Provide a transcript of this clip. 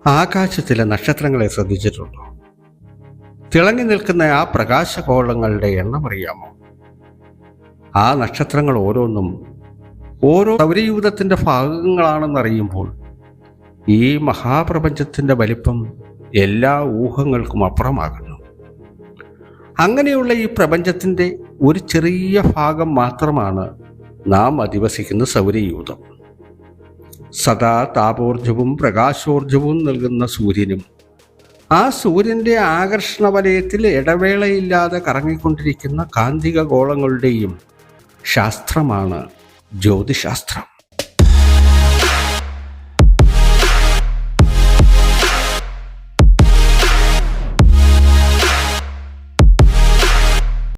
ആകാശത്തിലെ നക്ഷത്രങ്ങളെ ശ്രദ്ധിച്ചിട്ടുണ്ടോ? തിളങ്ങി നിൽക്കുന്ന ആ പ്രകാശഗോളങ്ങളുടെ എണ്ണം അറിയാമോ? ആ നക്ഷത്രങ്ങൾ ഓരോന്നും ഓരോ സൗരയൂഥത്തിൻ്റെ ഭാഗങ്ങളാണെന്നറിയുമ്പോൾ ഈ മഹാപ്രപഞ്ചത്തിൻ്റെ വലിപ്പം എല്ലാ ഊഹങ്ങൾക്കും അപ്പുറമാകുന്നു. അങ്ങനെയുള്ള ഈ പ്രപഞ്ചത്തിൻ്റെ ഒരു ചെറിയ ഭാഗം മാത്രമാണ് നാം അധിവസിക്കുന്ന സൗരയൂഥം. സദാ താപോർജവും പ്രകാശോർജവും നൽകുന്ന സൂര്യനും ആ സൂര്യൻ്റെ ആകർഷണ വലയത്തിൽ ഇടവേളയില്ലാതെ കറങ്ങിക്കൊണ്ടിരിക്കുന്ന കാന്തിക ഗോളങ്ങളുടെയും ശാസ്ത്രമാണ് ജ്യോതിശാസ്ത്രം.